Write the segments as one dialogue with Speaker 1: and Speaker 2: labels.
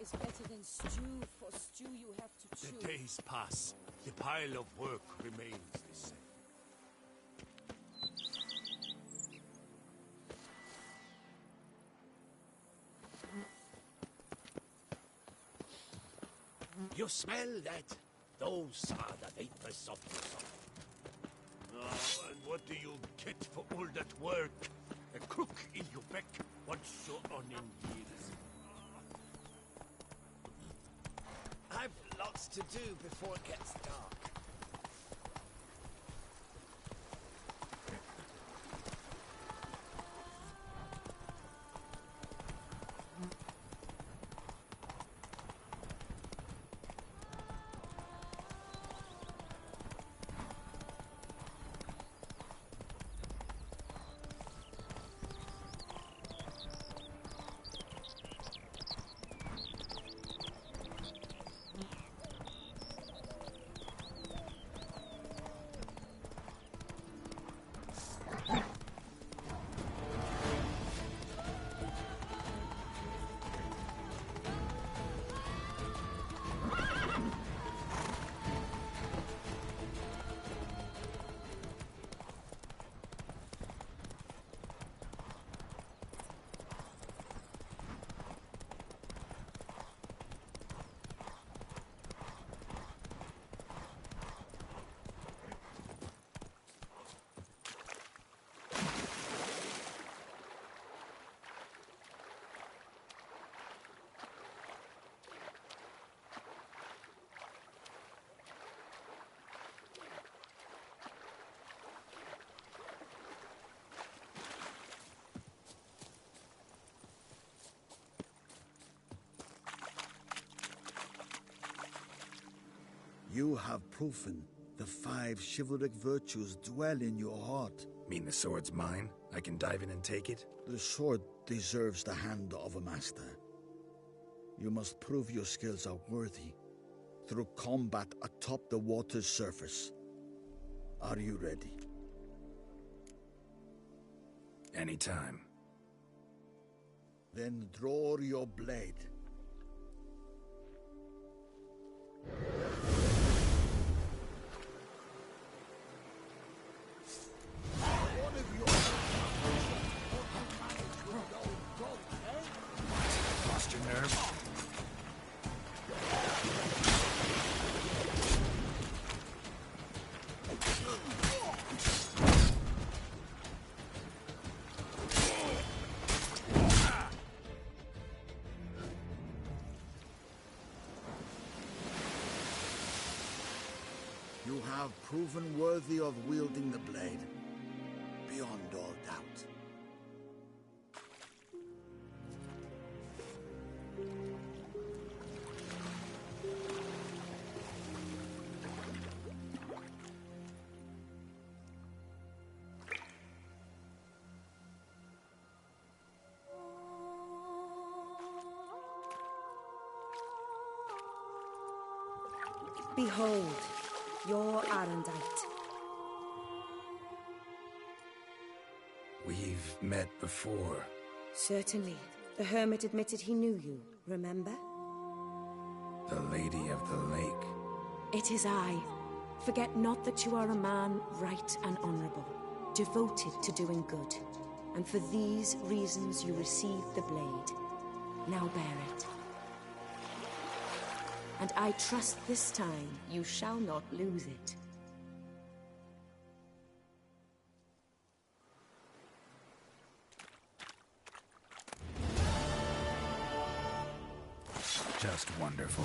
Speaker 1: is better than stew. For stew you have to chew.
Speaker 2: The days pass. The pile of work remains the same. You smell that? Those are the vapors of the sun. Oh, and what do you get for all that work? A crook in your back once you're on in years.
Speaker 3: I've lots to do before it gets dark.
Speaker 4: You have proven the 5 chivalric virtues dwell in your heart.
Speaker 5: Mean the sword's mine? I can dive in and take it?
Speaker 4: The sword deserves the hand of a master. You must prove your skills are worthy through combat atop the water's surface. Are you ready?
Speaker 5: Anytime.
Speaker 4: Then draw your blade.
Speaker 5: Lost your nerve?
Speaker 4: You have proven worthy of wielding the blade, beyond all doubt.
Speaker 1: Behold, your Arendite.
Speaker 5: We've met before.
Speaker 1: Certainly. The hermit admitted he knew you, remember?
Speaker 5: The Lady of the Lake.
Speaker 1: It is I. Forget not that you are a man right and honorable, devoted to doing good. And for these reasons you received the blade. Now bear it. And I trust this time you shall not lose it.
Speaker 5: Just wonderful.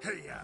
Speaker 5: Hey-ya!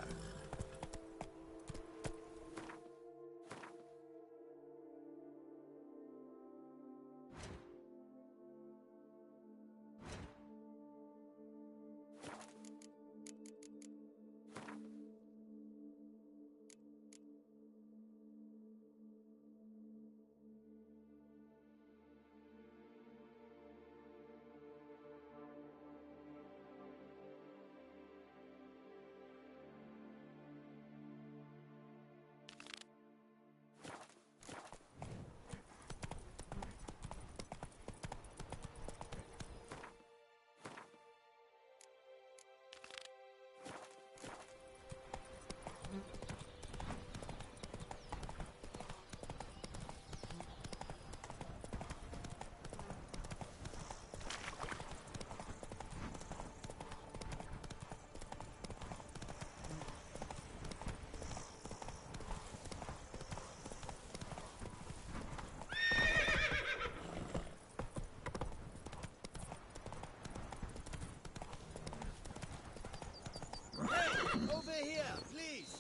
Speaker 3: Over here, please!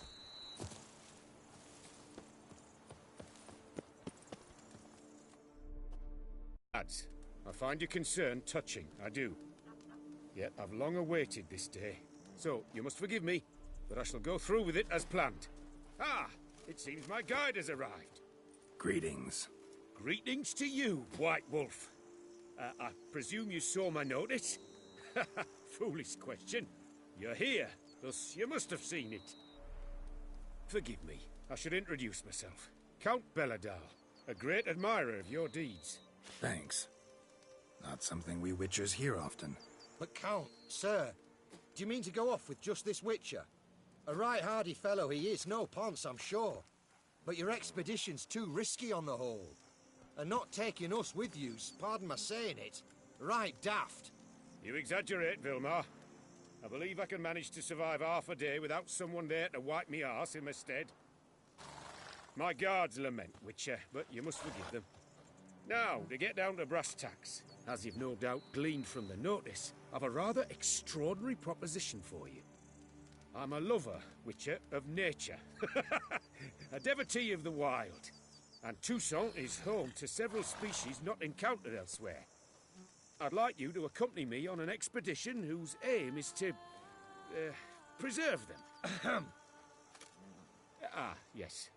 Speaker 2: Lads, I find your concern touching, I do. Yet I've long awaited this day. So, you must forgive me, but I shall go through with it as planned. Ah! It seems my guide has arrived.
Speaker 5: Greetings.
Speaker 2: Greetings to you, White Wolf. I presume you saw my notice? Foolish question. You're here, thus you must have seen it. Forgive me, I should introduce myself. Count Belladal, a great admirer of your deeds.
Speaker 5: Thanks. Not something we Witchers hear often.
Speaker 3: But Count, sir, do you mean to go off with just this Witcher? A right hardy fellow he is, no ponce, I'm sure. But your expedition's too risky on the whole. And not taking us with you's, pardon my saying it, right daft.
Speaker 2: You exaggerate, Vilmar. I believe I can manage to survive half a day without someone there to wipe me arse in my stead. My guards lament, Witcher, but you must forgive them. Now, to get down to brass tacks, as you've no doubt gleaned from the notice, I've a rather extraordinary proposition for you. I'm a lover, Witcher, of nature. A devotee of the wild. And Toussaint is home to several species not encountered elsewhere. I'd like you to accompany me on an expedition whose aim is to... preserve them. Yes.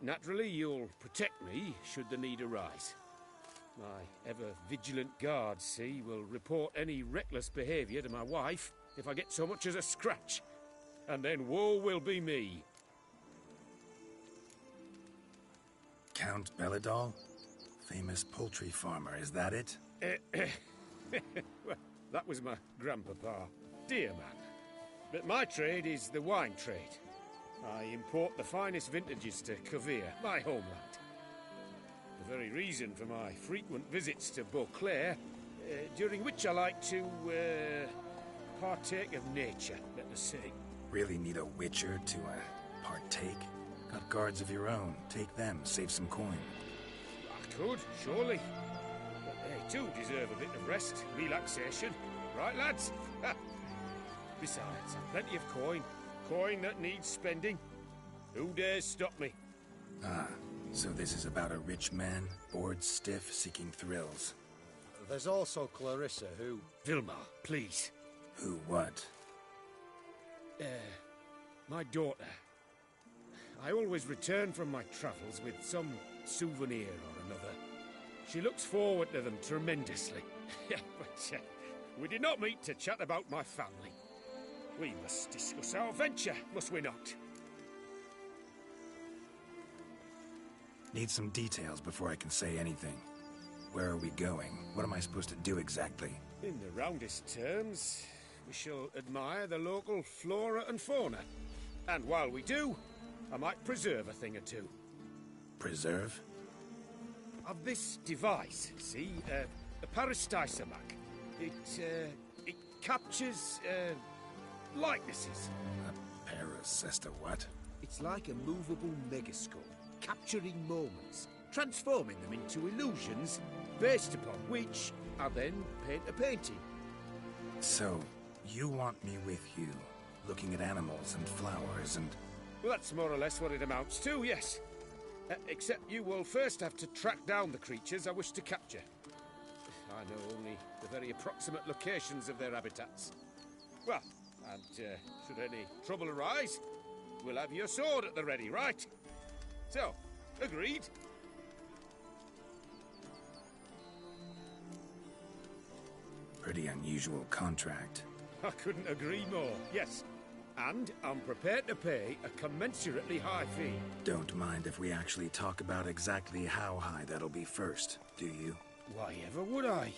Speaker 2: Naturally, you'll protect me should the need arise. My ever-vigilant guards, see, will report any reckless behaviour to my wife if I get so much as a scratch. And then woe will be me.
Speaker 5: Count Belladal? Famous poultry farmer, is that it?
Speaker 2: Well, that was my grandpapa. Dear man. But my trade is the wine trade. I import the finest vintages to Kovir, my homeland. The very reason for my frequent visits to Beauclair, during which I like to, partake of nature, let us say.
Speaker 5: Really need a Witcher to, partake? Got guards of your own. Take them, save some coin.
Speaker 2: I could, surely. But they too deserve a bit of rest, relaxation. Right, lads? Besides, plenty of coin. Coin that needs spending. Who dares stop me?
Speaker 5: Ah, so this is about a rich man, bored stiff, seeking thrills.
Speaker 3: There's also Clarissa, who...
Speaker 2: Vilmar, please.
Speaker 5: Who what?
Speaker 2: My daughter. I always return from my travels with some souvenir or another. She looks forward to them tremendously. But we did not meet to chat about my family. We must discuss our venture, must we not?
Speaker 5: Need some details before I can say anything. Where are we going? What am I supposed to do exactly?
Speaker 2: In the roundest terms, we shall admire the local flora and fauna. And while we do, I might preserve a thing or two.
Speaker 5: Preserve?
Speaker 2: Of this device, see? A Parastysomac. It captures, likenesses.
Speaker 5: A paracesta what?
Speaker 2: It's like a movable megascope, capturing moments, transforming them into illusions, based upon which I then paint a painting.
Speaker 5: So, you want me with you? looking at animals and flowers and...
Speaker 2: Well, that's more or less what it amounts to, yes. Except you will first have to track down the creatures I wish to capture. I know only the very approximate locations of their habitats. Well, and should any trouble arise, we'll have your sword at the ready, right? So, agreed?
Speaker 5: Pretty unusual contract.
Speaker 2: I couldn't agree more, yes. And I'm prepared to pay a commensurately high fee.
Speaker 5: Don't mind if we actually talk about exactly how high that'll be first, do you?
Speaker 2: Why ever would I?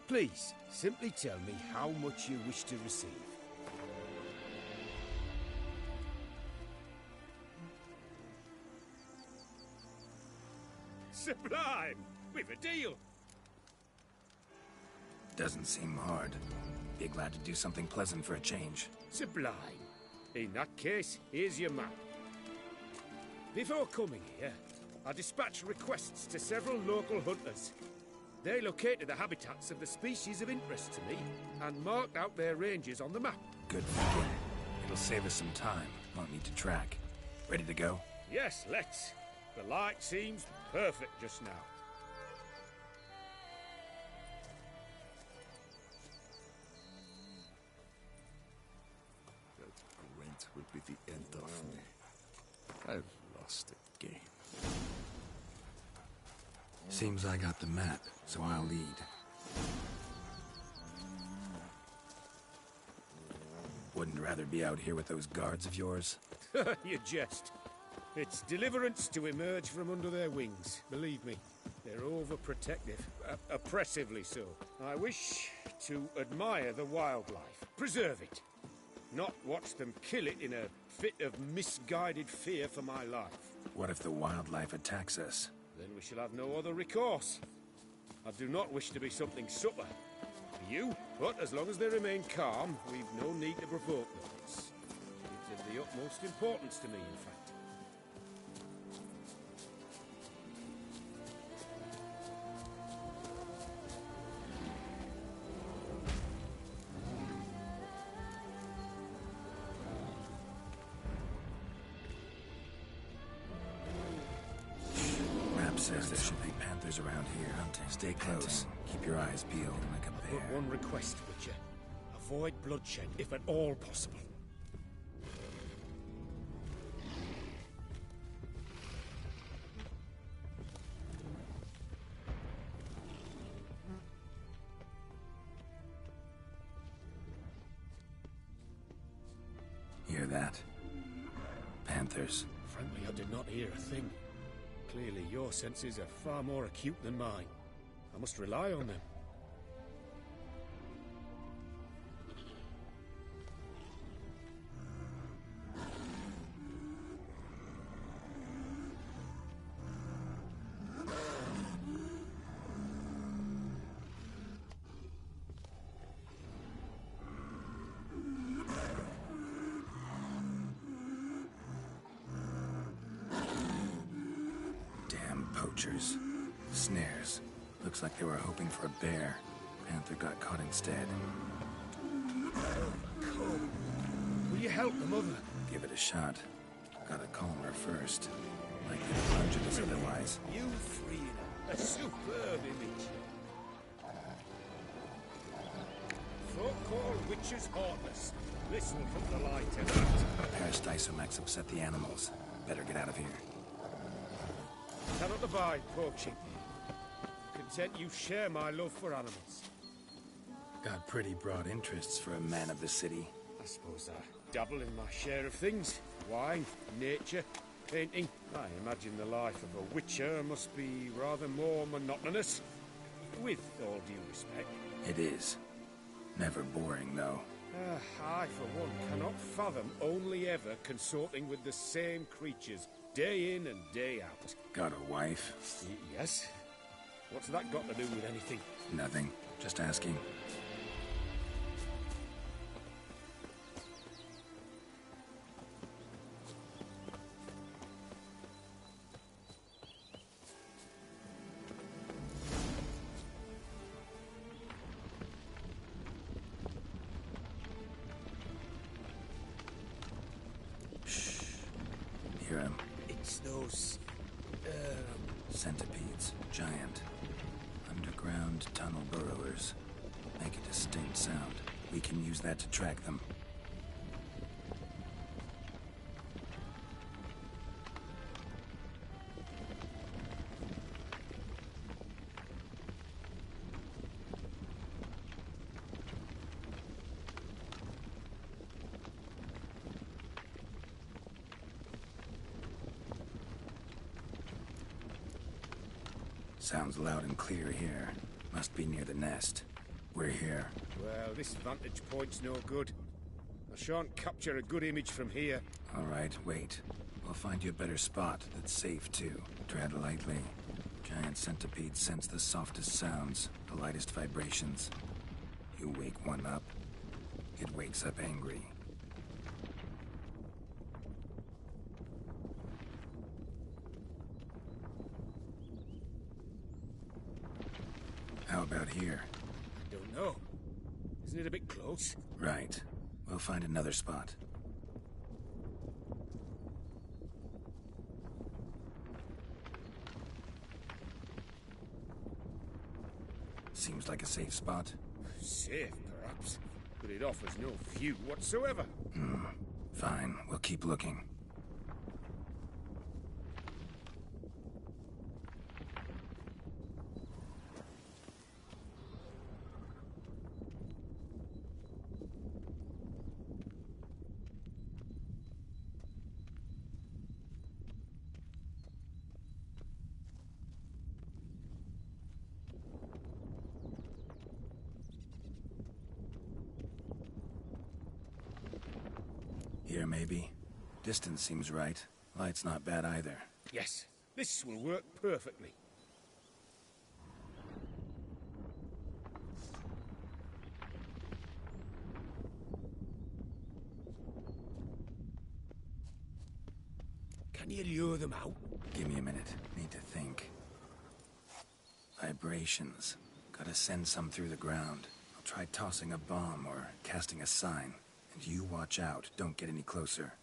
Speaker 2: Please, simply tell me how much you wish to receive. Sublime! We've a deal!
Speaker 5: Doesn't seem hard. Be glad to do something pleasant for a change.
Speaker 2: Sublime. In that case, here's your map. Before coming here, I dispatched requests to several local hunters. They located the habitats of the species of interest to me and marked out their ranges on the map.
Speaker 5: Good thinking. It'll save us some time. Won't need to track. Ready to go?
Speaker 2: Yes, let's. The light seems perfect just now.
Speaker 6: Will be the end of me. I've lost the game.
Speaker 5: Seems I got the map, so I'll lead. Wouldn't rather be out here with those guards of yours?
Speaker 2: You jest. It's deliverance to emerge from under their wings, believe me. They're overprotective, oppressively so. I wish to admire the wildlife, preserve it. Not watch them kill it in a fit of misguided fear for my life.
Speaker 5: What if the wildlife attacks us?
Speaker 2: Then we shall have no other recourse. I do not wish to be something subtler for you, but as long as they remain calm, we've no need to provoke them. It's of the utmost importance to me, in fact.
Speaker 5: Says there should be panthers around here. Stay close. Keep your eyes peeled like a bear.
Speaker 2: But one request, Witcher. Avoid bloodshed, if at all possible.
Speaker 5: Hear that? Panthers.
Speaker 2: Frankly, I did not hear a thing. Clearly, your senses are far more acute than mine. I must rely on them.
Speaker 5: Poachers. Snares. Looks like they were hoping for a bear. Panther got caught instead.
Speaker 2: Will you help the mother?
Speaker 5: Give it a shot. Gotta calm her first. Likely to plunge at us otherwise.
Speaker 2: You freeing her. A superb image. Folk call witches heartless. Listen from the light and that.
Speaker 5: Peristysomax upset the animals. Better get out of here.
Speaker 2: Cannot abide poaching. Content you share my love for animals.
Speaker 5: Got pretty broad interests for a man of the city.
Speaker 2: I suppose I dabble in my share of things. Wine, nature, painting. I imagine the life of a witcher must be rather more monotonous. With all due respect.
Speaker 5: It is. Never boring, though.
Speaker 2: I, for one, cannot fathom only ever consorting with the same creatures. Day in and day out.
Speaker 5: Got a wife?
Speaker 2: Yes. What's that got to do with anything?
Speaker 5: Nothing. Just asking. Scarum.
Speaker 2: It's those...
Speaker 5: Centipedes. Giant. Underground tunnel burrowers. Make a distinct sound. We can use that to track them. Sounds loud and clear here. Must be near the nest. We're here.
Speaker 2: Well, this vantage point's no good. I shan't capture a good image from here.
Speaker 5: All right, wait. We'll find you a better spot that's safe, too. Tread lightly. Giant centipedes sense the softest sounds, the lightest vibrations. You wake one up, it wakes up angry. How about here?
Speaker 2: I don't know. Isn't it a bit close?
Speaker 5: Right. We'll find another spot. Seems like a safe spot.
Speaker 2: Safe, perhaps. But it offers no view whatsoever.
Speaker 5: Fine, we'll keep looking. Here, maybe. Distance seems right. Light's not bad either.
Speaker 2: Yes, this will work perfectly. Can you lure them out?
Speaker 5: Give me a minute. Need to think. Vibrations. Gotta send some through the ground. I'll try tossing a bomb or casting a sign. And you watch out. Don't get any closer.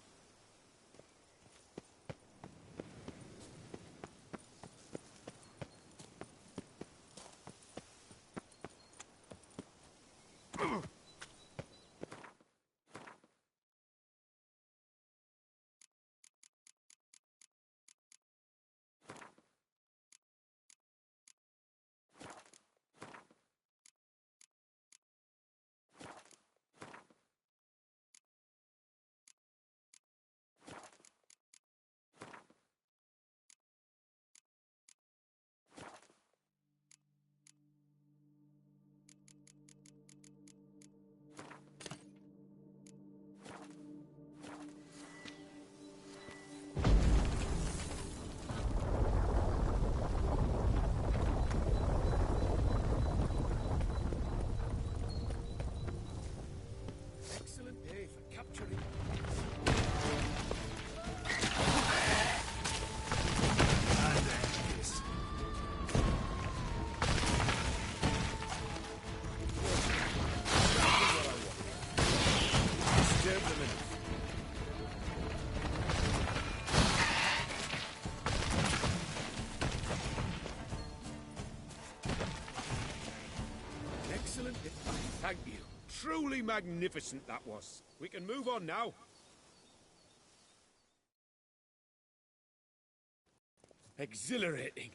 Speaker 2: Excellent day for capturing. Excellent. Thank you. Truly magnificent that was. We can move on now. Exhilarating.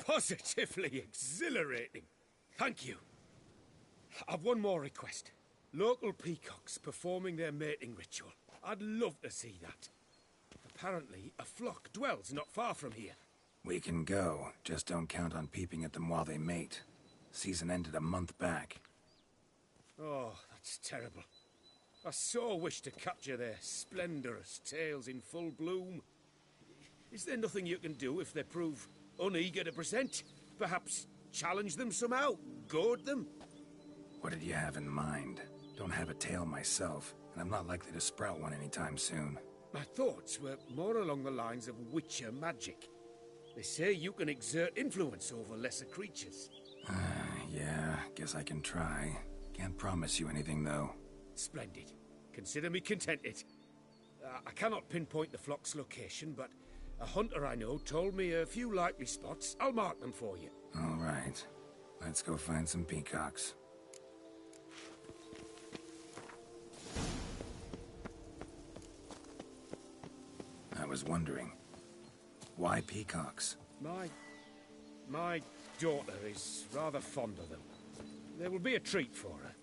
Speaker 2: Positively exhilarating. Thank you. I've one more request. Local peacocks performing their mating ritual. I'd love to see that. Apparently, a flock dwells not far from here.
Speaker 5: We can go. Just don't count on peeping at them while they mate. Season ended a month back.
Speaker 2: Oh, that's terrible. I so wish to capture their splendorous tails in full bloom. Is there nothing you can do if they prove uneager to present? Perhaps challenge them somehow? Goad them?
Speaker 5: What did you have in mind? Don't have a tail myself, and I'm not likely to sprout one anytime soon.
Speaker 2: My thoughts were more along the lines of witcher magic. They say you can exert influence over lesser creatures.
Speaker 5: Yeah, guess I can try. Can't promise you anything, though.
Speaker 2: Splendid. Consider me contented. I cannot pinpoint the flock's location, but a hunter I know told me a few likely spots. I'll mark them for you.
Speaker 5: All right. Let's go find some peacocks. I was wondering, why peacocks?
Speaker 2: My daughter is rather fond of them. They will be a treat for her.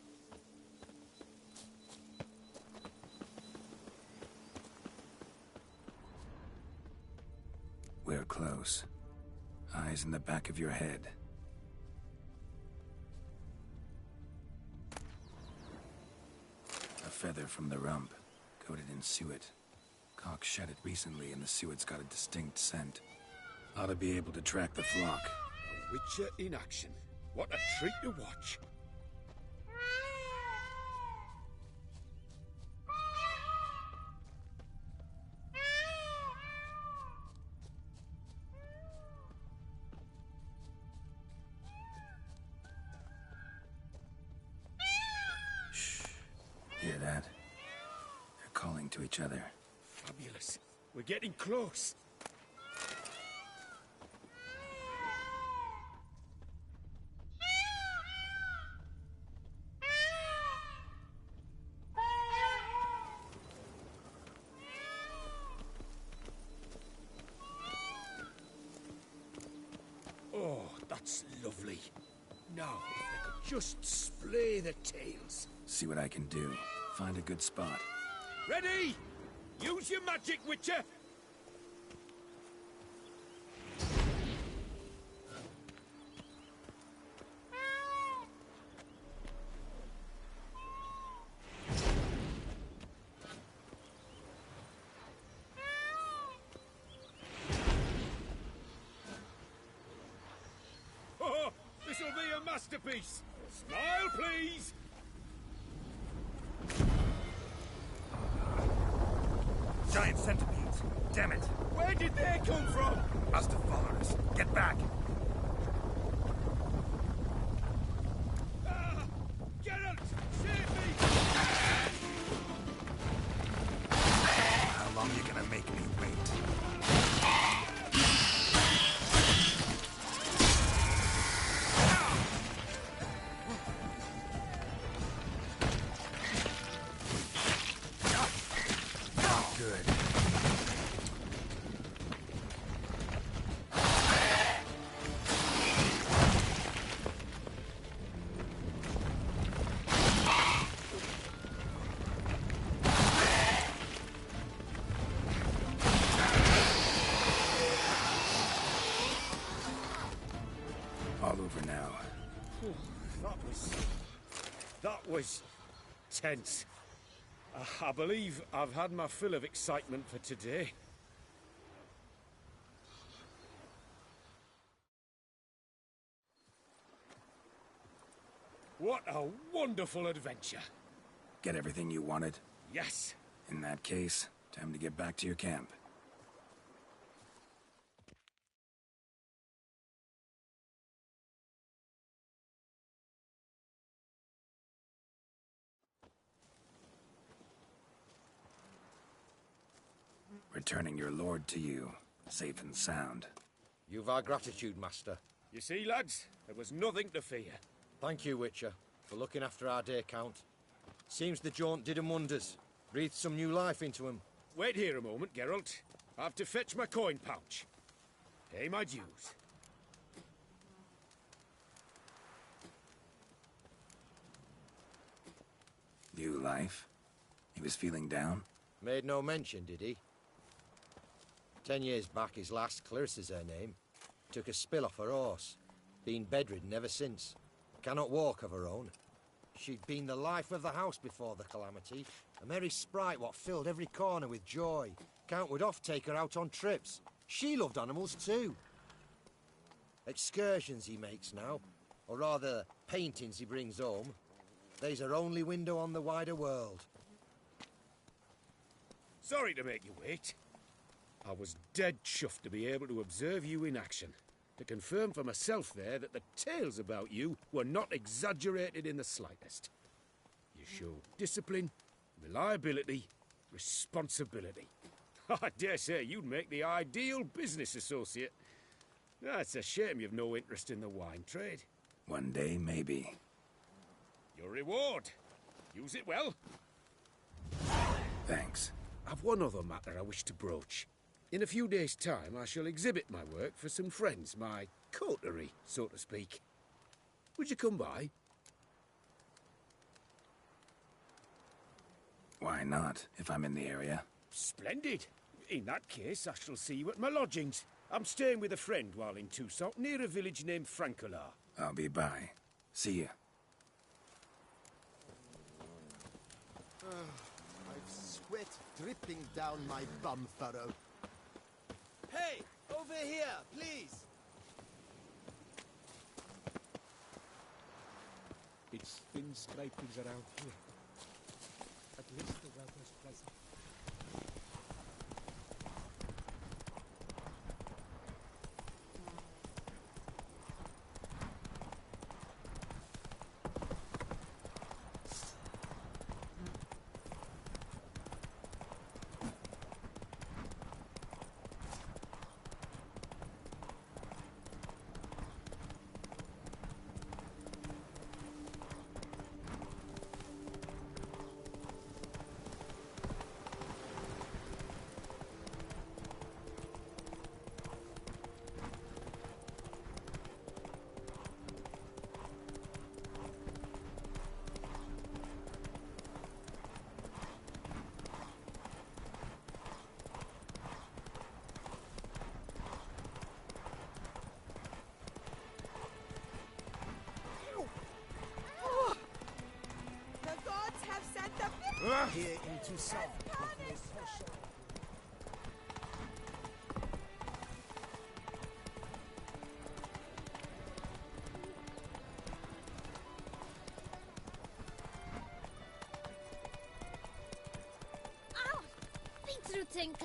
Speaker 5: We're close. Eyes in the back of your head. A feather from the rump, coated in suet. Cock shed it recently and the suet's got a distinct scent. Ought to be able to track the flock.
Speaker 2: A Witcher in action. What a treat to watch.
Speaker 5: Hear that? They're calling to each other.
Speaker 2: Fabulous. We're getting close. Oh, that's lovely. Now, if they could just splay the tails.
Speaker 5: See what I can do. Find a good spot.
Speaker 2: Ready? Use your magic, Witcher! Oh, this'll be a masterpiece! Smile, please!
Speaker 7: Giant centipedes. Damn it.
Speaker 2: Where did they come from?
Speaker 7: Must have followed us. Get back.
Speaker 2: Ah! Geralt! Save me!
Speaker 7: How long you gonna make me wait? Good.
Speaker 5: All over now.
Speaker 2: Whew, that was tense. I believe I've had my fill of excitement for today. What a wonderful adventure.
Speaker 5: Get everything you wanted?
Speaker 2: Yes.
Speaker 5: In that case, time to get back to your camp. Returning your lord to you, safe and sound.
Speaker 3: You've our gratitude, Master.
Speaker 2: You see, lads, there was nothing to fear.
Speaker 3: Thank you, Witcher, for looking after our day count. Seems the jaunt did 'em wonders. Breathed some new life into 'em.
Speaker 2: Wait here a moment, Geralt. I have to fetch my coin pouch. Pay my dues.
Speaker 5: New life? He was feeling down?
Speaker 3: Made no mention, did he? 10 years back, his last, Clarissa's her name, took a spill off her horse. Been bedridden ever since. Cannot walk of her own. She'd been the life of the house before the calamity. A merry sprite what filled every corner with joy. Count would oft take her out on trips. She loved animals too. Excursions he makes now, or rather, paintings he brings home. They's her only window on the wider world.
Speaker 2: Sorry to make you wait. I was dead chuffed to be able to observe you in action. To confirm for myself there that the tales about you were not exaggerated in the slightest. You showed discipline, reliability,
Speaker 8: Responsibility. I dare say you'd make the ideal business associate. It's a shame you've no interest in the wine trade.
Speaker 5: One day, maybe.
Speaker 8: Your reward. Use it well.
Speaker 5: Thanks.
Speaker 8: I've one other matter I wish to broach. In a few days' time, I shall exhibit my work for some friends, my coterie, so to speak. Would you come by?
Speaker 5: Why not, if I'm in the area?
Speaker 8: Splendid. In that case, I shall see you at my lodgings. I'm staying with a friend while in Toussaint, near a village named Francois.
Speaker 5: I'll be by. See you.
Speaker 9: I've sweat dripping down my bum furrow. Hey! Over here, please!
Speaker 2: It's thin scrapings around here. At least the weather's pleasant.
Speaker 9: Here in Toussaint.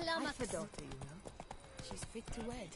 Speaker 10: I've a daughter, you know. She's fit to wed.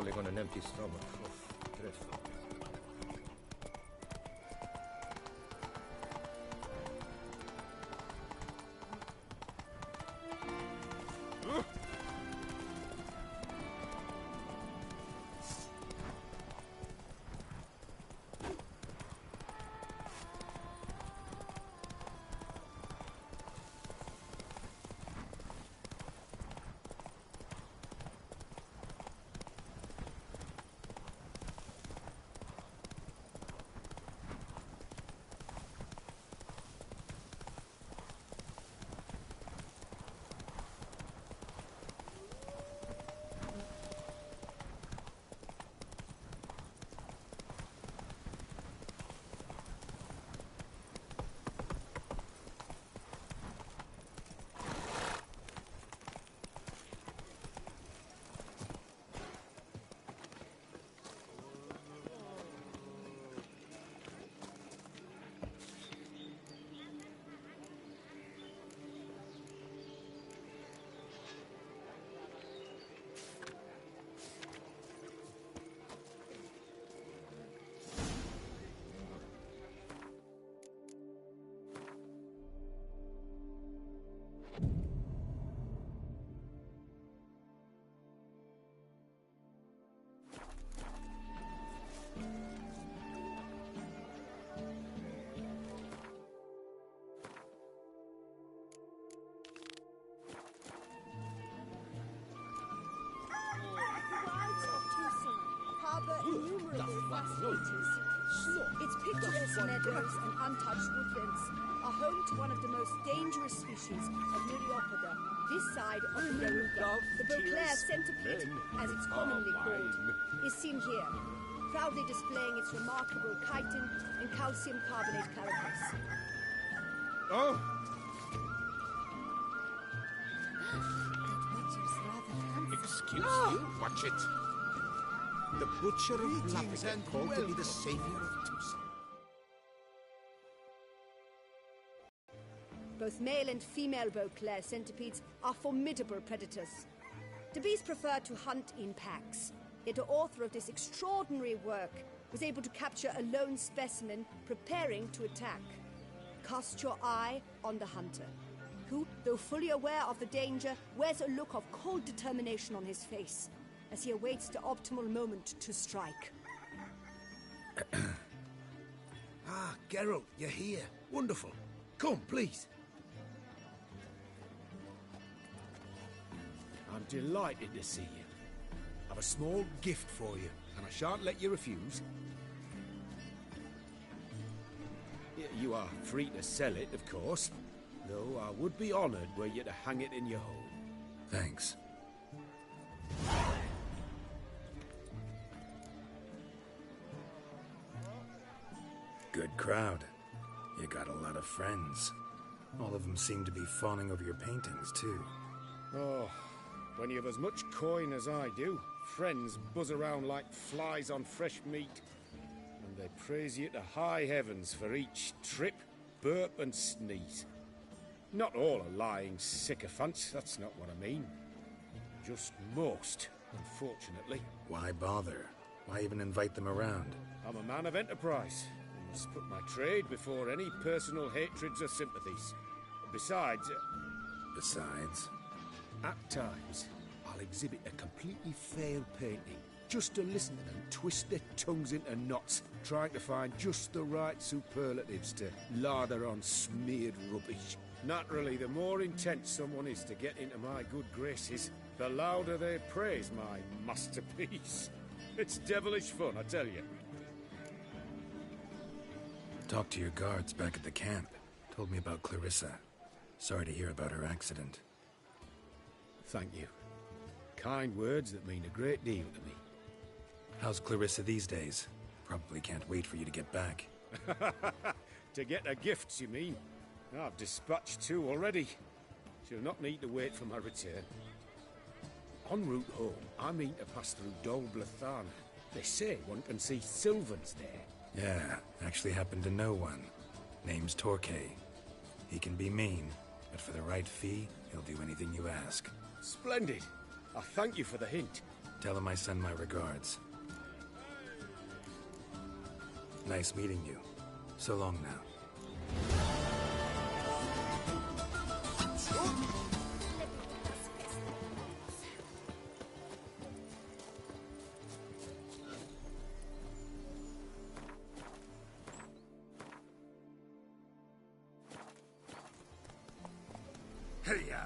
Speaker 3: crawling on an empty stomach. Oh, dreadful.
Speaker 11: Harbour innumerable fascinators. Its picturesque meadows and untouched woodlands are home to one of the most dangerous species of Myriapoda. This side of the Garuda, the Beauclair centipede, as it's commonly called, is seen here, proudly displaying its remarkable chitin and calcium carbonate carapace.
Speaker 8: Oh!
Speaker 2: Excuse you? Watch it.
Speaker 9: The Butcher of Lappington, called to be the savior of Tucson.
Speaker 11: Both male and female Beauclair centipedes are formidable predators. The bees prefer to hunt in packs, yet the author of this extraordinary work was able to capture a lone specimen preparing to attack. Cast your eye on the hunter, who, though fully aware of the danger, wears a look of cold determination on his face as he awaits the optimal moment to strike.
Speaker 8: Ah, Geralt, you're here. Wonderful. Come, please. I'm delighted to see you. I've a small gift for you, and I shan't let you refuse. You are free to sell it, of course, though I would be honoured were you to hang it in your home.
Speaker 5: Thanks. Good crowd. You got a lot of friends. All of them seem to be fawning over your paintings, too.
Speaker 8: Oh, when you have as much coin as I do, friends buzz around like flies on fresh meat. And they praise you to high heavens for each trip, burp and sneeze. Not all are lying sycophants, that's not what I mean. Just most, unfortunately.
Speaker 5: Why bother? Why even invite them around?
Speaker 8: I'm a man of enterprise. I must put my trade before any personal hatreds or sympathies. Besides...
Speaker 5: Besides?
Speaker 8: At times, I'll exhibit a completely failed painting, just to listen to them twist their tongues into knots, trying to find just the right superlatives to lather on smeared rubbish. Naturally, the more intent someone is to get into my good graces, the louder they praise my masterpiece. It's devilish fun, I tell you.
Speaker 5: Talked to your guards back at the camp. Told me about Clarissa. Sorry to hear about her accident.
Speaker 8: Thank you. Kind words that mean a great deal to me.
Speaker 5: How's Clarissa these days? Probably can't wait for you to get back.
Speaker 8: To get her gifts, you mean? I've dispatched 2 already. She'll not need to wait for my return. En route home, I mean to pass through Dol Blatharna. They say one can see Sylvans there.
Speaker 5: Yeah, actually happen to know one. Name's Torquay. He can be mean, but for the right fee, he'll do anything you ask.
Speaker 8: Splendid. I thank you for the hint.
Speaker 5: Tell him I send my regards. Nice meeting you. So long now.
Speaker 7: Hey-ya!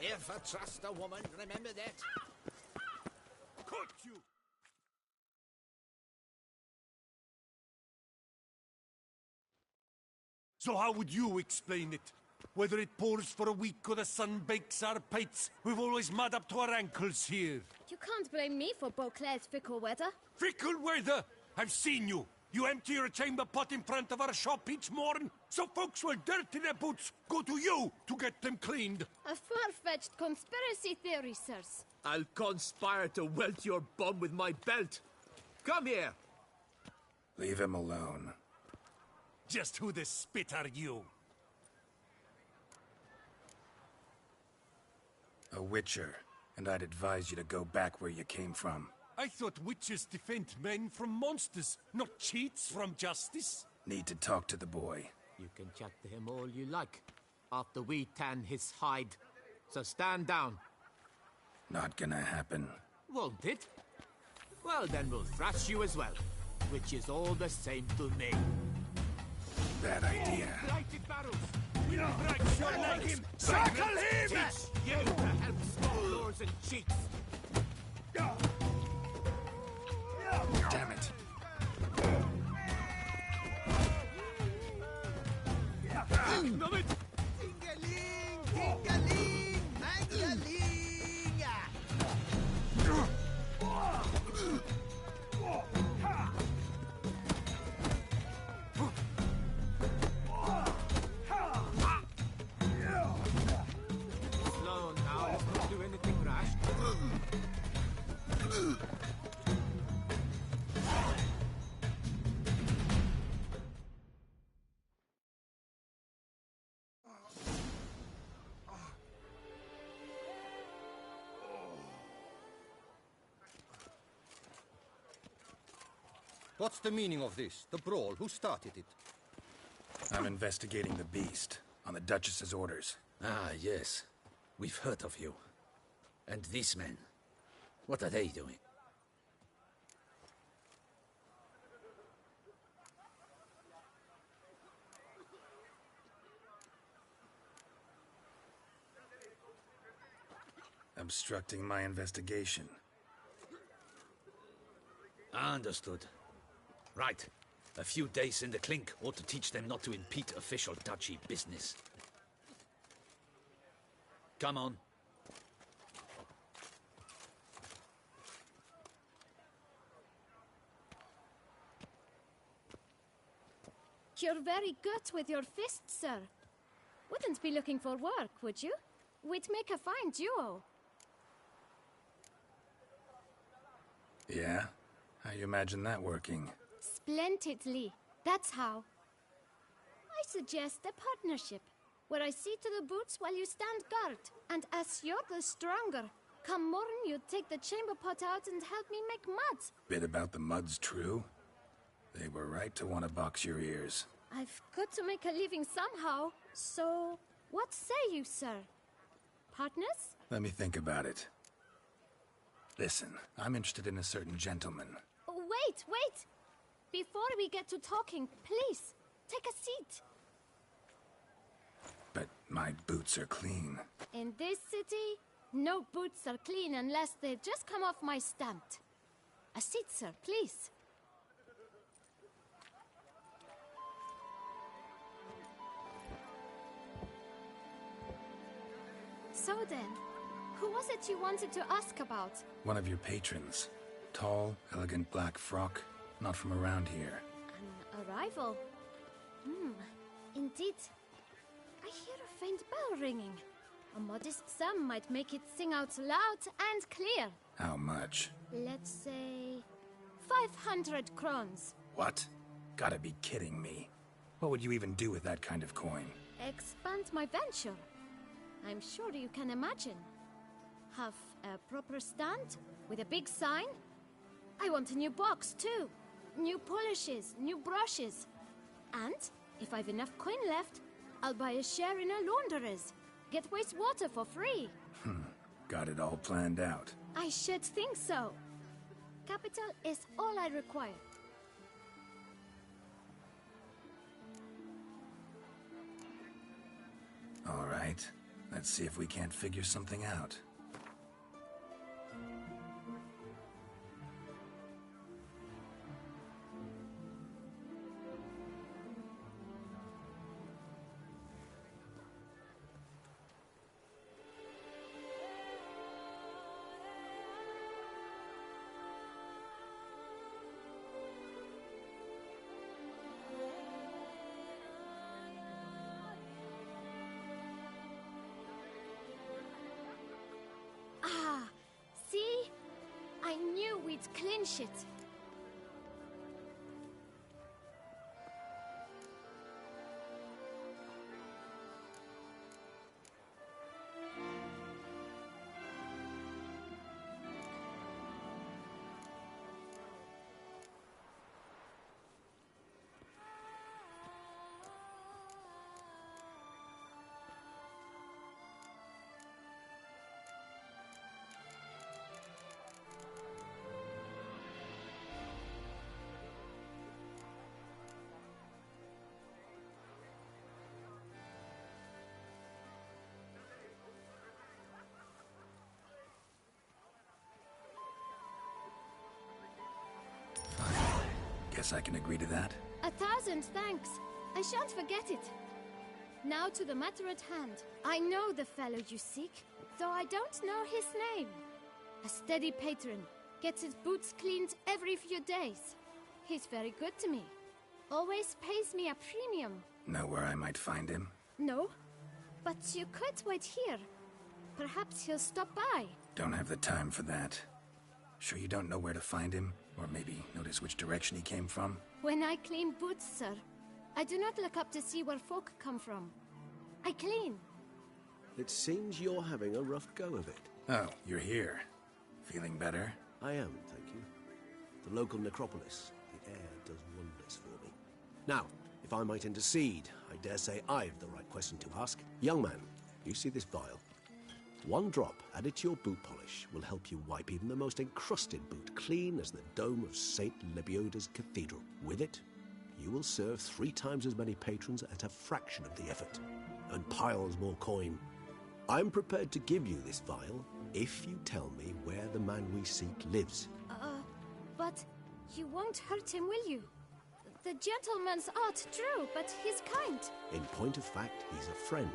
Speaker 2: If I trust a woman, remember that.
Speaker 7: Cut you!
Speaker 2: So how would you explain it? Whether it pours for a week or the sun bakes our pates, we've always mud up to our ankles here.
Speaker 10: You can't blame me for Beauclair's fickle weather.
Speaker 2: Fickle weather! I've seen you. You empty your chamber pot in front of our shop each morn, so folks will dirty their boots, go to you to get them cleaned.
Speaker 10: A far-fetched conspiracy theory, sirs.
Speaker 12: I'll conspire to welt your bum with my belt. Come here.
Speaker 5: Leave him alone.
Speaker 2: Just who the spit are you?
Speaker 5: A witcher, and I'd advise you to go back where you came from.
Speaker 2: I thought witches defend men from monsters, not cheats from justice.
Speaker 5: Need to talk to the boy.
Speaker 12: You can chat to him all you like, after we tan his hide. So stand down.
Speaker 5: Not gonna happen.
Speaker 12: Won't it? Well, then we'll thrash you as well, which is all the same to me.
Speaker 5: Bad idea.
Speaker 12: Blighted barrels!
Speaker 2: We'll break your legs! Circle him!
Speaker 12: Teach you to help small lords and cheats!
Speaker 5: Damn it.
Speaker 12: Numb it!
Speaker 9: Tingaling! Tingaling! Magaling!
Speaker 12: Slow now, let's not do anything rash.
Speaker 3: What's the meaning of this? The brawl? Who started it?
Speaker 5: I'm investigating the beast, on the Duchess's orders.
Speaker 13: Ah, yes. We've heard of you. And these men, what are they doing?
Speaker 5: Obstructing my investigation.
Speaker 13: Understood. Right. A few days in the clink ought to teach them not to impede official duchy business. Come on.
Speaker 10: You're very good with your fists, sir. Wouldn't be looking for work, would you? We'd make a fine duo.
Speaker 5: Yeah? How you imagine that working?
Speaker 10: Splendidly. That's how. I suggest a partnership, where I see to the boots while you stand guard. And as you're the stronger, come morn you take the chamber pot out and help me make mud.
Speaker 5: Bit about the mud's true? They were right to want to box your ears.
Speaker 10: I've got to make a living somehow, so what say you, sir? Partners?
Speaker 5: Let me think about it. Listen, I'm interested in a certain gentleman.
Speaker 10: Oh, wait! Before we get to talking, please, take a seat.
Speaker 5: But my boots are clean.
Speaker 10: In this city, no boots are clean unless they just come off my stamp. A seat, sir, please. So then, who was it you wanted to ask about?
Speaker 5: One of your patrons. Tall, elegant black frock. Not from around here.
Speaker 10: An arrival? Indeed. I hear a faint bell ringing. A modest sum might make it sing out loud and clear.
Speaker 5: How much?
Speaker 10: Let's say 500 crowns.
Speaker 5: What? Gotta be kidding me. What would you even do with that kind of coin?
Speaker 10: Expand my venture. I'm sure you can imagine. Have a proper stand with a big sign. I want a new box too. New polishes, new brushes. And if I've enough coin left, I'll buy a share in a launderer's. Get wastewater for free.
Speaker 5: Got it all planned out.
Speaker 10: I should think so. Capital is all I require.
Speaker 5: All right. Let's see if we can't figure something out.
Speaker 10: See? I knew we'd clinch it. Guess I can agree to that. 1,000 thanks. I shan't forget it. Now to the matter at hand. I know the fellow you seek, though I don't know his name. A steady patron. Gets his boots cleaned every few days. He's very good to me. Always pays me a premium.
Speaker 5: Know where I might find him?
Speaker 10: No, but you could wait here. Perhaps he'll stop by.
Speaker 5: Don't have the time for that. Sure you don't know where to find him? Or maybe notice which direction he came from?
Speaker 10: When I clean boots, sir, I do not look up to see where folk come from. I clean.
Speaker 14: It seems you're having a rough go of it.
Speaker 5: Oh, you're here. Feeling better?
Speaker 14: I am, thank you. The local necropolis. The air does wonders for me. Now, if I might intercede, I dare say I've the right question to ask. Young man, you see this vial? One drop added to your boot polish will help you wipe even the most encrusted boot clean as the dome of St. Lebioda's Cathedral. With it, you will serve 3 times as many patrons at a fraction of the effort, and piles more coin. I'm prepared to give you this vial if you tell me where the man we seek lives.
Speaker 10: But you won't hurt him, will you? The gentleman's art true, but he's kind.
Speaker 14: In point of fact, he's a friend.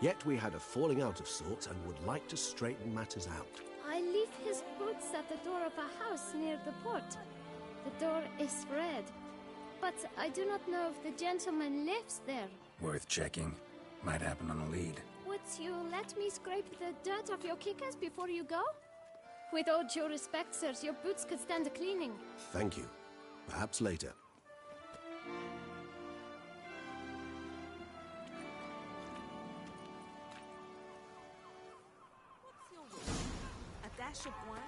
Speaker 14: Yet we had a falling out of sorts and would like to straighten matters out.
Speaker 10: I leave his boots at the door of a house near the port. The door is red, but I do not know if the gentleman lives there.
Speaker 5: Worth checking. Might happen on a lead.
Speaker 10: Would you let me scrape the dirt off your kickers before you go? With all due respect, sirs, your boots could stand a cleaning.
Speaker 14: Thank you. Perhaps later.
Speaker 15: A dash of wine?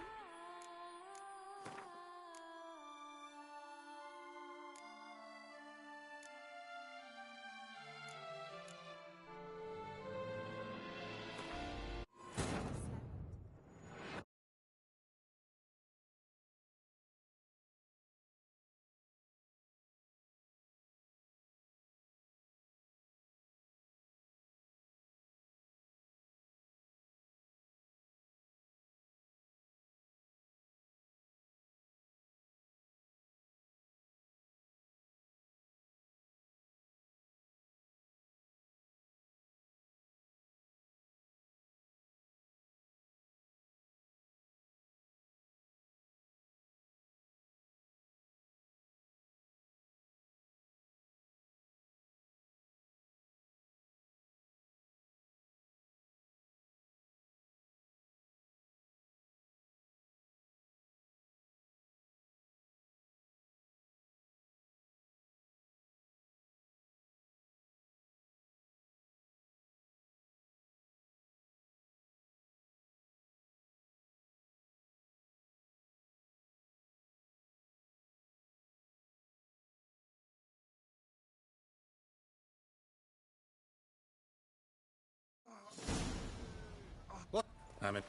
Speaker 5: I'm in...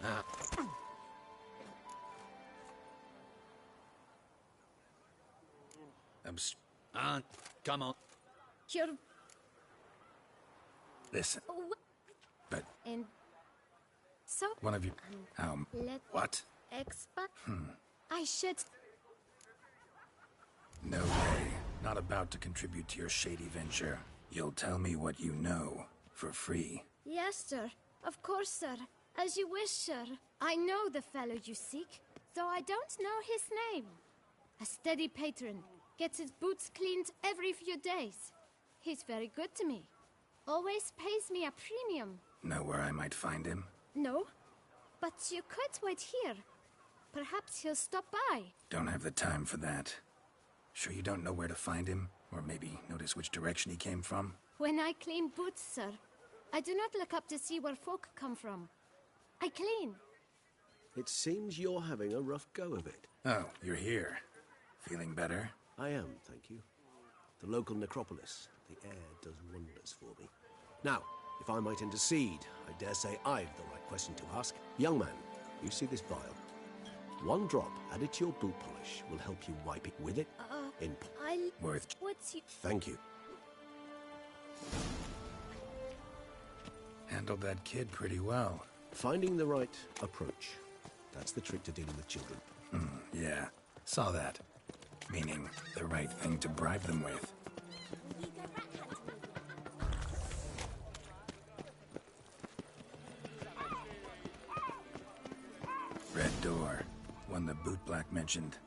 Speaker 13: Come on.
Speaker 10: You're...
Speaker 5: Listen. But...
Speaker 10: And... So...
Speaker 5: One of you...
Speaker 10: Let...
Speaker 5: What?
Speaker 10: Expect... I should...
Speaker 5: No way. Not about to contribute to your shady venture. You'll tell me what you know, for free.
Speaker 10: Yes, sir. Of course, sir. As you wish, sir. I know the fellow you seek, though I don't know his name. A steady patron. Gets his boots cleaned every few days. He's very good to me. Always pays me a premium.
Speaker 5: Know where I might find him?
Speaker 10: No, but you could wait here. Perhaps he'll stop by.
Speaker 5: Don't have the time for that. Sure you don't know where to find him? Or maybe notice which direction he came from?
Speaker 10: When I clean boots, sir, I do not look up to see where folk come from. I clean.
Speaker 14: It seems you're having a rough go of it.
Speaker 5: Oh, you're here. Feeling better?
Speaker 14: I am, thank you. The local necropolis. The air does wonders for me. Now, if I might intercede, I dare say I've the right question to ask. Young man, you see this vial? One drop added to your boot polish will help you wipe it with it.
Speaker 5: Worth.
Speaker 10: What's you...
Speaker 14: Thank you.
Speaker 5: Handled that kid pretty well.
Speaker 14: Finding the right approach. That's the trick to dealing with children.
Speaker 5: Yeah, saw that. Meaning, the right thing to bribe them with. Red door. One the boot black mentioned.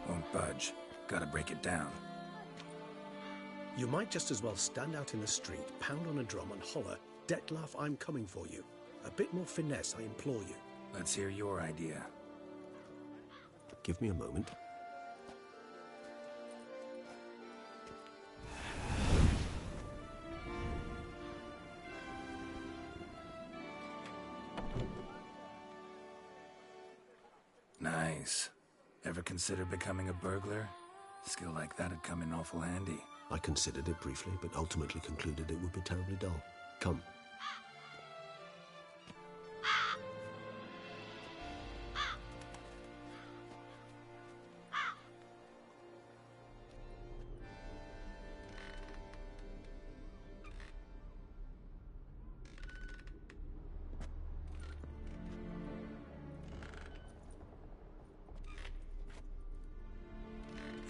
Speaker 5: Won't budge. Gotta break it down.
Speaker 14: You might just as well stand out in the street, pound on a drum and holler, "Dettlaff, I'm coming for you." A bit more finesse, I implore you.
Speaker 5: Let's hear your idea.
Speaker 14: Give me a moment.
Speaker 5: Nice. Ever consider becoming a burglar? Skill like that'd come in awful handy.
Speaker 14: I considered it briefly, but ultimately concluded it would be terribly dull. Come.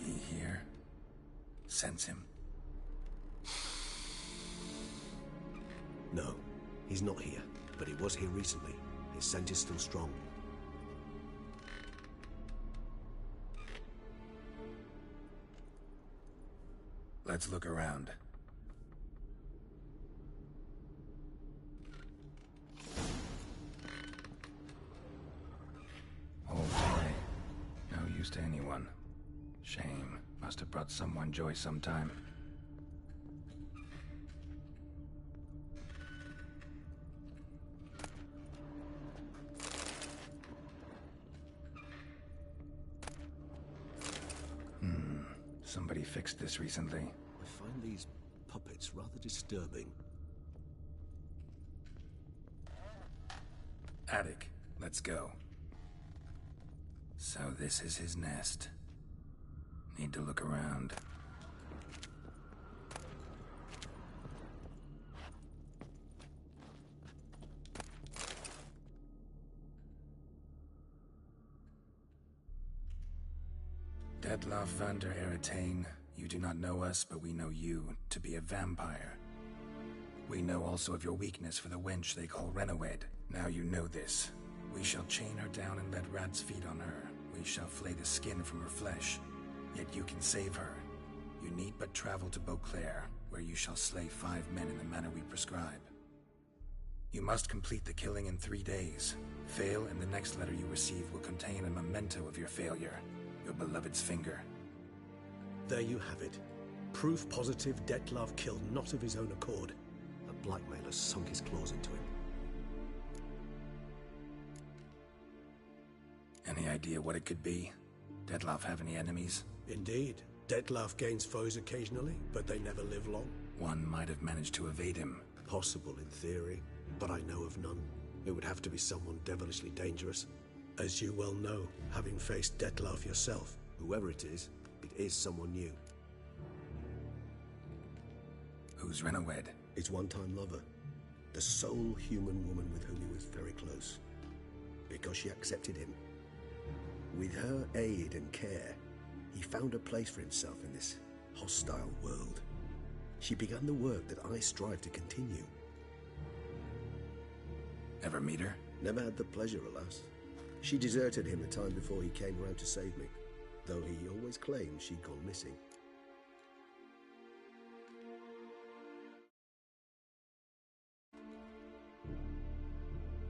Speaker 5: He here? Sense him.
Speaker 14: No, he's not here, but he was here recently. His scent is still strong.
Speaker 5: Let's look around. Old toy. No use to anyone. Shame. Must have brought someone joy sometime. Somebody fixed this recently.
Speaker 14: I find these puppets rather disturbing.
Speaker 5: Attic, let's go. So this is his nest. Need to look around. Dettlaff van der Eretain, you do not know us, but we know you to be a vampire. We know also of your weakness for the wench they call Renawed. Now you know this. We shall chain her down and let rats feed on her. We shall flay the skin from her flesh. Yet you can save her. You need but travel to Beauclair, where you shall slay 5 men in the manner we prescribe. You must complete the killing in 3 days. Fail, and the next letter you receive will contain a memento of your failure. Your beloved's finger.
Speaker 14: There you have it. Proof positive Dettlaff killed not of his own accord. A blackmailer sunk his claws into him.
Speaker 5: Any idea what it could be? Dettlaff have any enemies?
Speaker 14: Indeed. Dettlaff gains foes occasionally, but they never live long.
Speaker 5: One might have managed to evade him.
Speaker 14: Possible in theory, but I know of none. It would have to be someone devilishly dangerous. As you well know, having faced Dettlaff yourself, whoever it is someone new.
Speaker 5: Who's Renawed?
Speaker 14: His one-time lover. The sole human woman with whom he was very close. Because she accepted him. With her aid and care, he found a place for himself in this hostile world. She began the work that I strive to continue.
Speaker 5: Ever meet her?
Speaker 14: Never had the pleasure, alas. She deserted him a time before he came round to save me, though he always claimed she'd gone missing.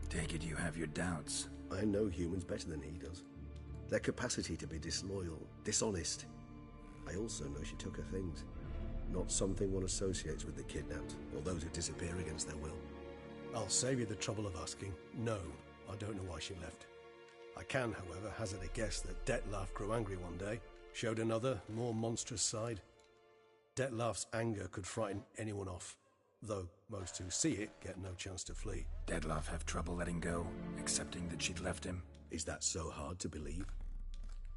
Speaker 5: Take it you have your doubts.
Speaker 14: I know humans better than he does. Their capacity to be disloyal, dishonest. I also know she took her things. Not something one associates with the kidnapped, or those who disappear against their will. I'll save you the trouble of asking. No, I don't know why she left. I can, however, hazard a guess that Dettlaff grew angry one day, showed another, more monstrous side. Dettlaff's anger could frighten anyone off, though most who see it get no chance to flee.
Speaker 5: Dettlaff have trouble letting go, accepting that she'd left him?
Speaker 14: Is that so hard to believe?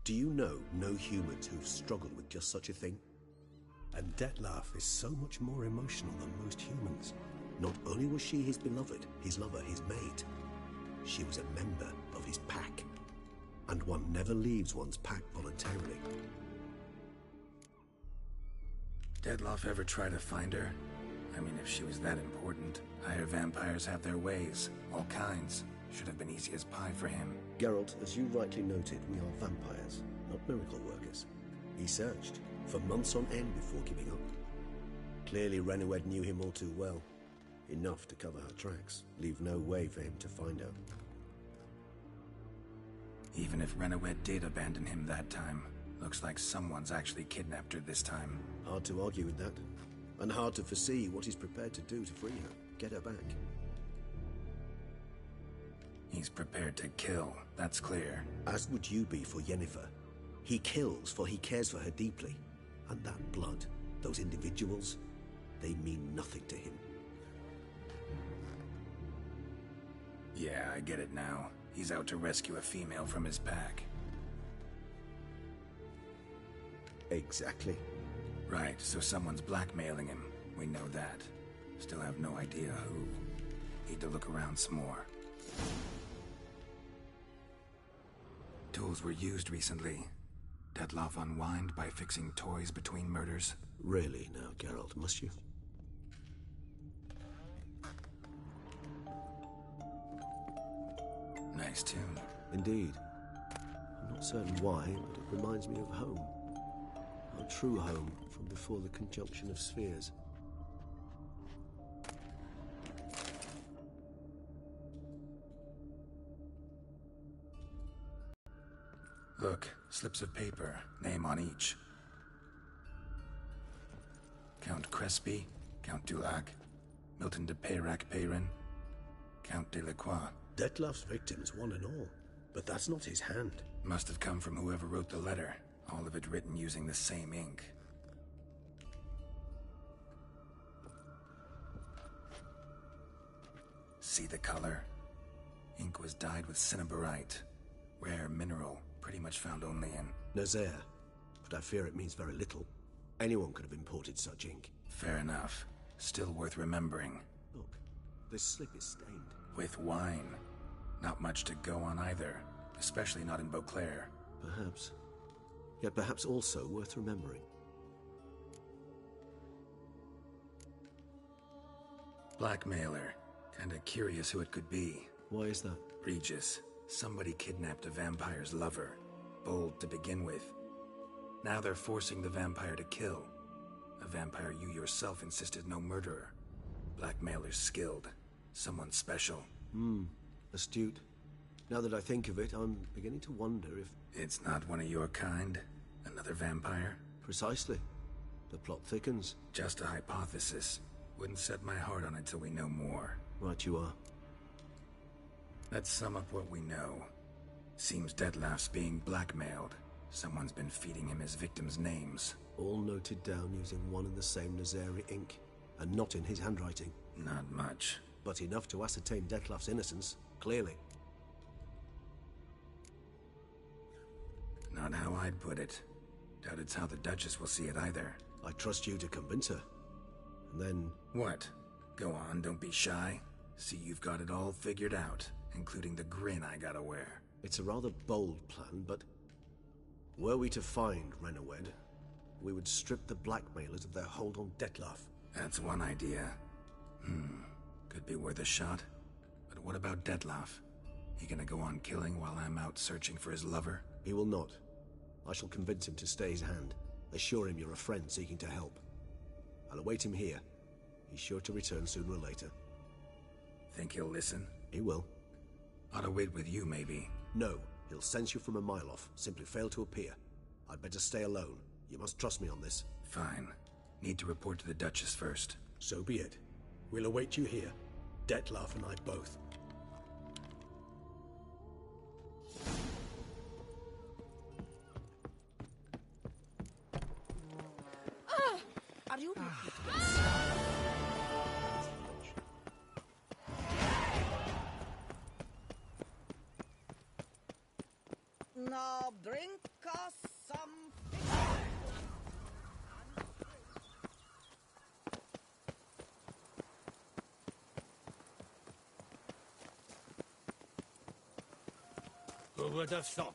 Speaker 14: Do you know no humans who've struggled with just such a thing? And Dettlaff is so much more emotional than most humans. Not only was she his beloved, his lover, his mate, she was a member of his pack. And one never leaves one's pack voluntarily.
Speaker 5: Dettlaff ever try to find her? I mean, if she was that important. Higher vampires have their ways, all kinds. Should have been easy as pie for him.
Speaker 14: Geralt, as you rightly noted, we are vampires, not miracle workers. He searched for months on end before giving up. Clearly Renawed knew him all too well. Enough to cover her tracks, leave no way for him to find her.
Speaker 5: Even if Renawed did abandon him that time, looks like someone's actually kidnapped her this time.
Speaker 14: Hard to argue with that. And hard to foresee what he's prepared to do to free her, get her back.
Speaker 5: He's prepared to kill, that's clear.
Speaker 14: As would you be for Yennefer. He kills for he cares for her deeply. And that blood, those individuals, they mean nothing to him.
Speaker 5: Yeah, I get it now. He's out to rescue a female from his pack.
Speaker 14: Exactly.
Speaker 5: Right, so someone's blackmailing him. We know that. Still have no idea who. Need to look around some more. Tools were used recently. Dettlaff unwind by fixing toys between murders.
Speaker 14: Really now, Geralt, must you?
Speaker 5: Nice tune.
Speaker 14: Indeed. I'm not certain why, but it reminds me of home. Our true home from before the conjunction of spheres.
Speaker 5: Look, slips of paper, name on each. Count Crespi, Count Dulac, Milton de Peyrac-Peyrin, Count Delacroix.
Speaker 14: Dettlaff's victims, one and all. But that's not his hand.
Speaker 5: Must have come from whoever wrote the letter. All of it written using the same ink. See the color? Ink was dyed with cinnabarite. Rare mineral, pretty much found only in
Speaker 14: Nazaire. But I fear it means very little. Anyone could have imported such ink.
Speaker 5: Fair enough. Still worth remembering.
Speaker 14: Look, this slip is stained.
Speaker 5: With wine. Not much to go on either. Especially not in Beauclair.
Speaker 14: Perhaps. Yet perhaps also worth remembering.
Speaker 5: Blackmailer. Kinda curious who it could be.
Speaker 14: Why is that?
Speaker 5: Regis. Somebody kidnapped a vampire's lover. Bold to begin with. Now they're forcing the vampire to kill. A vampire you yourself insisted no murderer. Blackmailer's skilled. Someone special.
Speaker 14: Astute. Now that I think of it, I'm beginning to wonder if...
Speaker 5: It's not one of your kind? Another vampire?
Speaker 14: Precisely. The plot thickens.
Speaker 5: Just a hypothesis. Wouldn't set my heart on it till we know more.
Speaker 14: Right you are.
Speaker 5: Let's sum up what we know. Seems Detlef's being blackmailed. Someone's been feeding him his victims' names.
Speaker 14: All noted down using one and the same Nazari ink, and not in his handwriting.
Speaker 5: Not much.
Speaker 14: But enough to ascertain Detlef's innocence, clearly.
Speaker 5: Not how I'd put it. Doubt it's how the Duchess will see it either.
Speaker 14: I trust you to convince her. And then...
Speaker 5: What? Go on, don't be shy. See you've got it all figured out, including the grin I gotta wear.
Speaker 14: It's a rather bold plan, but... Were we to find Renawed, we would strip the blackmailers of their hold on Detlef.
Speaker 5: That's one idea. Could be worth a shot. But what about Detlef? He gonna go on killing while I'm out searching for his lover?
Speaker 14: He will not. I shall convince him to stay his hand. Assure him you're a friend seeking to help. I'll await him here. He's sure to return sooner or later.
Speaker 5: Think he'll listen?
Speaker 14: He will.
Speaker 5: Ought to wait with you, maybe.
Speaker 14: No. He'll sense you from a mile off. Simply fail to appear. I'd better stay alone. You must trust me on this.
Speaker 5: Fine. Need to report to the Duchess first.
Speaker 14: So be it. We'll await you here. Detlef and I both.
Speaker 15: Are you Now bring us some...
Speaker 2: Who would have thought?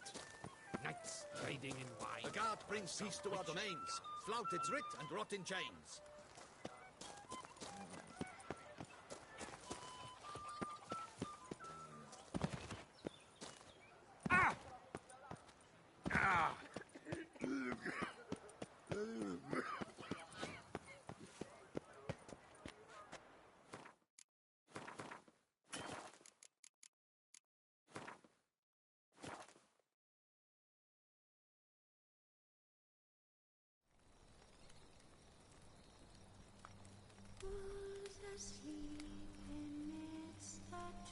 Speaker 2: Knights trading in wine.
Speaker 13: The guard brings peace to our domains. Flout its writ and rot in chains.
Speaker 16: Who's asleep in midst that